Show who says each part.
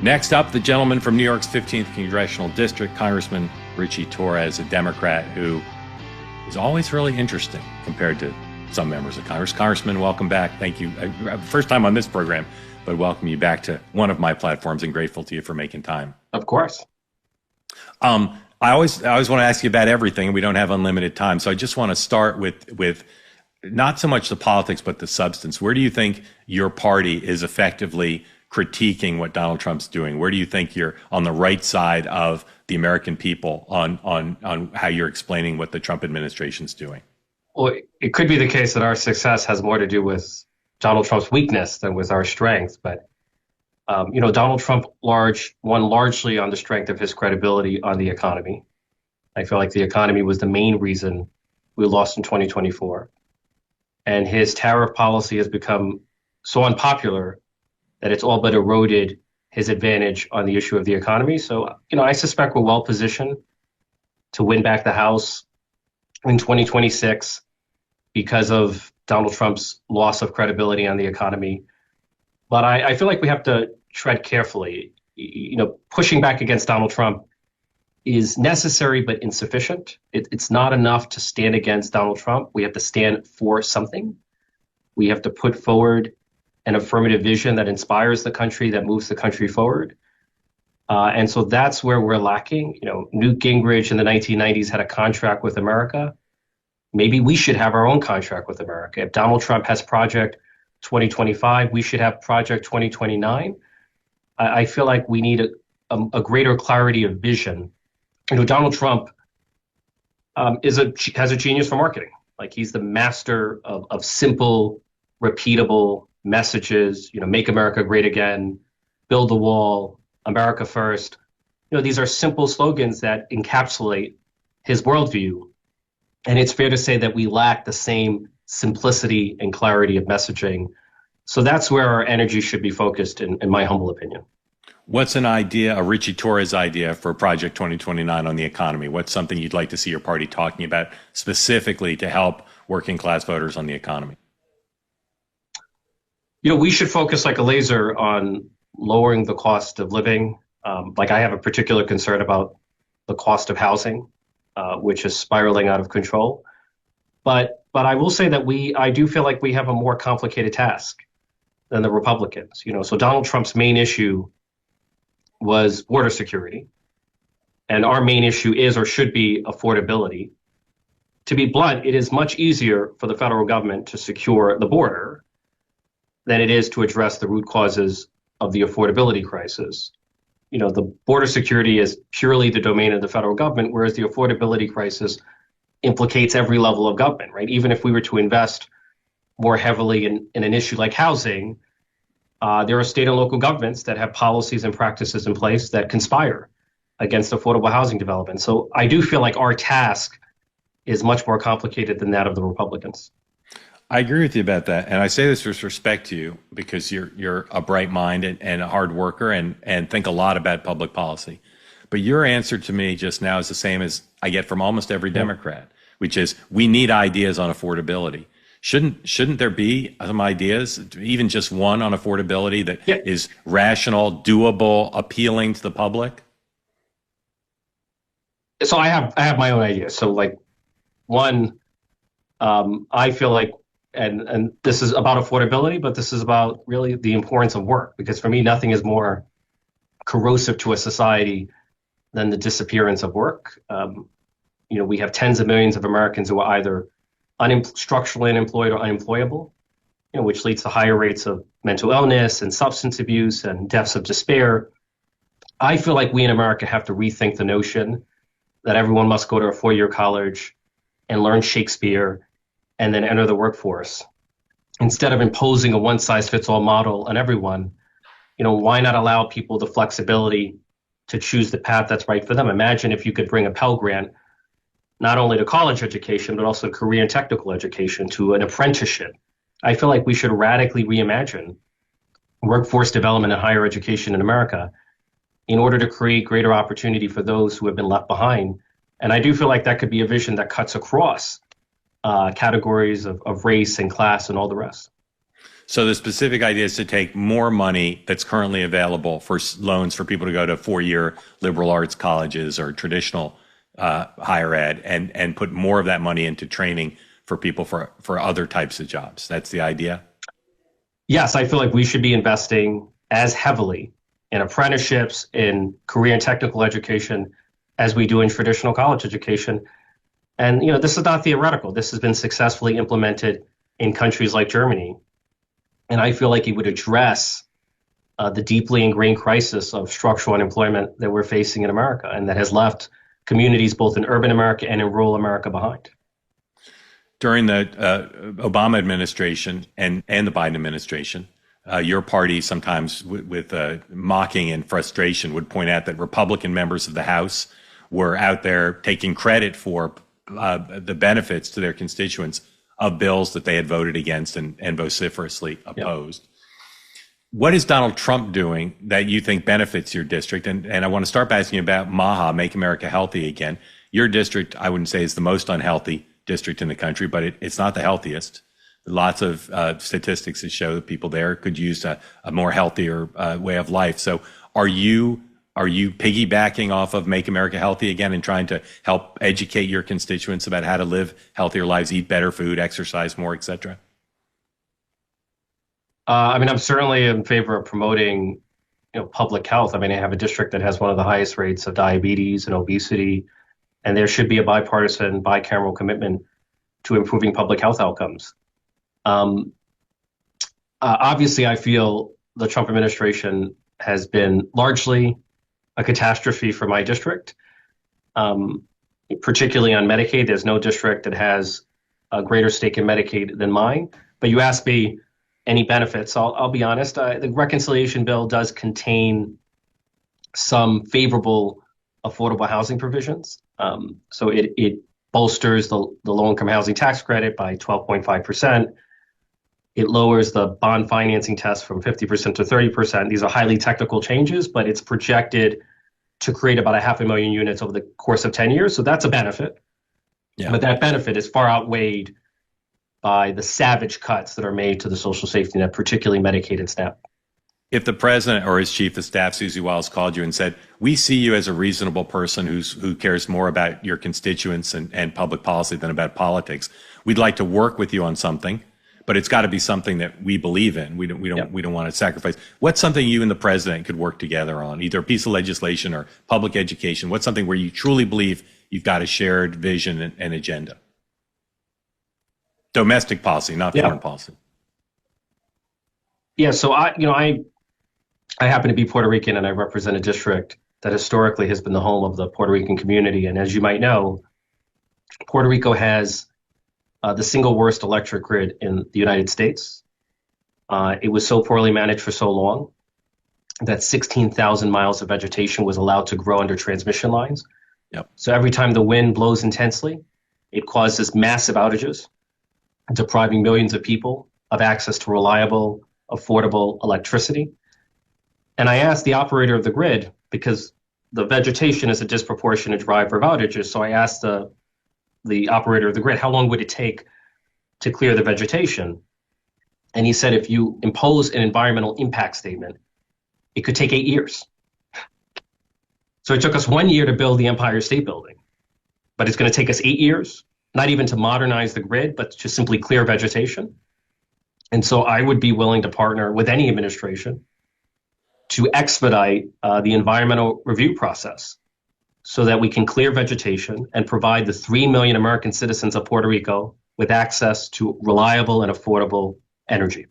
Speaker 1: Next up, the gentleman from New York's 15th Congressional District, Congressman Ritchie Torres, a Democrat who is always really interesting compared to some members of Congress. Congressman, welcome back. Thank you. First time on this program, but welcome you back to one of my platforms and grateful to you for making time.
Speaker 2: Of course.
Speaker 1: I always want to ask you about everything, and we don't have unlimited time. So I just want to start with not so much the politics, but the substance. Where do you think your party is effectively critiquing what Donald Trump's doing? Where do you think you're on the right side of the American people on how you're explaining what the Trump administration's doing?
Speaker 2: Well, it could be the case that our success has more to do with Donald Trump's weakness than with our strength. But, Donald Trump won largely on the strength of his credibility on the economy. I feel like the economy was the main reason we lost in 2024. And his tariff policy has become so unpopular that it's all but eroded his advantage on the issue of the economy. So, I suspect we're well positioned to win back the House in 2026 because of Donald Trump's loss of credibility on the economy. But I feel like we have to tread carefully. Pushing back against Donald Trump is necessary but insufficient. It's not enough to stand against Donald Trump. We have to stand for something. We have to put forward an affirmative vision that inspires the country, that moves the country forward. And so that's where we're lacking. Newt Gingrich in the 1990s had a contract with America. Maybe we should have our own contract with America. If Donald Trump has Project 2025, we should have Project 2029. I feel like we need a greater clarity of vision. Donald Trump has a genius for marketing. Like, he's the master of simple, repeatable messages. Make America great again, build the wall, America first. These are simple slogans that encapsulate his worldview. And it's fair to say that we lack the same simplicity and clarity of messaging. So that's where our energy should be focused, in my humble opinion.
Speaker 1: What's an idea, a Ritchie Torres idea for Project 2029 on the economy? What's something you'd like to see your party talking about specifically to help working class voters on the economy?
Speaker 2: We should focus like a laser on lowering the cost of living. I have a particular concern about the cost of housing, which is spiraling out of control. But I will say that I do feel like we have a more complicated task than the Republicans. So Donald Trump's main issue was border security. And our main issue is, or should be, affordability. To be blunt, it is much easier for the federal government to secure the border than it is to address the root causes of the affordability crisis. The border security is purely the domain of the federal government, whereas the affordability crisis implicates every level of government, right? Even if we were to invest more heavily in an issue like housing, there are state and local governments that have policies and practices in place that conspire against affordable housing development. So I do feel like our task is much more complicated than that of the Republicans.
Speaker 1: I agree with you about that. And I say this with respect to you because you're a bright mind and a hard worker and think a lot about public policy. But your answer to me just now is the same as I get from almost every Democrat, which is we need ideas on affordability. Shouldn't there be some ideas, even just one on affordability that is rational, doable, appealing to the public?
Speaker 2: So I have my own ideas. So one, I feel like, and this is about affordability, but this is about really the importance of work. Because for me, nothing is more corrosive to a society than the disappearance of work. We have tens of millions of Americans who are either structurally unemployed or unemployable, which leads to higher rates of mental illness and substance abuse and deaths of despair. I feel like we in America have to rethink the notion that everyone must go to a four-year college and learn Shakespeare and then enter the workforce. Instead of imposing a one-size-fits-all model on everyone, why not allow people the flexibility to choose the path that's right for them? Imagine if you could bring a Pell Grant not only to college education, but also career and technical education, to an apprenticeship. I feel like we should radically reimagine workforce development and higher education in America in order to create greater opportunity for those who have been left behind. And I do feel like that could be a vision that cuts across categories of race and class and all the rest.
Speaker 1: So the specific idea is to take more money that's currently available for loans for people to go to 4-year liberal arts colleges or traditional higher ed, and put more of that money into training for people for other types of jobs. That's the idea.
Speaker 2: Yes, I feel like we should be investing as heavily in apprenticeships, in career and technical education, as we do in traditional college education. And this is not theoretical. This has been successfully implemented in countries like Germany. And I feel like it would address the deeply ingrained crisis of structural unemployment that we're facing in America, and that has left communities both in urban America and in rural America behind.
Speaker 1: During the Obama administration and the Biden administration, your party sometimes with mocking and frustration would point out that Republican members of the House were out there taking credit for the benefits to their constituents of bills that they had voted against and vociferously opposed. Yep. What is Donald Trump doing that you think benefits your district? And I want to start by asking you about MAHA, Make America Healthy Again. Your district, I wouldn't say is the most unhealthy district in the country, but it's not the healthiest. Lots of statistics that show that people there could use a more healthier way of life. So are you piggybacking off of Make America Healthy Again and trying to help educate your constituents about how to live healthier lives, eat better food, exercise more, et cetera?
Speaker 2: I'm certainly in favor of promoting, public health. I have a district that has one of the highest rates of diabetes and obesity, and there should be a bipartisan, bicameral commitment to improving public health outcomes. Obviously, I feel the Trump administration has been largely a catastrophe for my district, particularly on Medicaid. There's no district that has a greater stake in Medicaid than mine. But you asked me any benefits. I'll be honest. The reconciliation bill does contain some favorable affordable housing provisions. So it bolsters the low-income housing tax credit by 12.5%. It lowers the bond financing test from 50% to 30%. These are highly technical changes, but it's projected to create about 500,000 units over the course of 10 years. So that's a benefit. Yeah. But that benefit is far outweighed by the savage cuts that are made to the social safety net, particularly Medicaid and SNAP.
Speaker 1: If the president or his chief of staff, Susie Wiles, called you and said, we see you as a reasonable person who cares more about your constituents and public policy than about politics, we'd like to work with you on something, but it's got to be something that we believe in. We don't want to sacrifice. What's something you and the president could work together on, either a piece of legislation or public education? What's something where you truly believe you've got a shared vision and agenda? Domestic policy, not foreign policy.
Speaker 2: Yeah, so I happen to be Puerto Rican, and I represent a district that historically has been the home of the Puerto Rican community. And as you might know, Puerto Rico has the single worst electric grid in the United States. It was so poorly managed for so long that 16,000 miles of vegetation was allowed to grow under transmission lines. Yep. So every time the wind blows intensely, it causes massive outages, depriving millions of people of access to reliable, affordable electricity. And I asked the operator of the grid, because the vegetation is a disproportionate driver of outages. So I asked the operator of the grid, how long would it take to clear the vegetation? And he said, if you impose an environmental impact statement, it could take 8 years. So it took us 1 year to build the Empire State Building, but it's going to take us 8 years, not even to modernize the grid, but to simply clear vegetation. And so I would be willing to partner with any administration to expedite the environmental review process so that we can clear vegetation and provide the 3 million American citizens of Puerto Rico with access to reliable and affordable energy.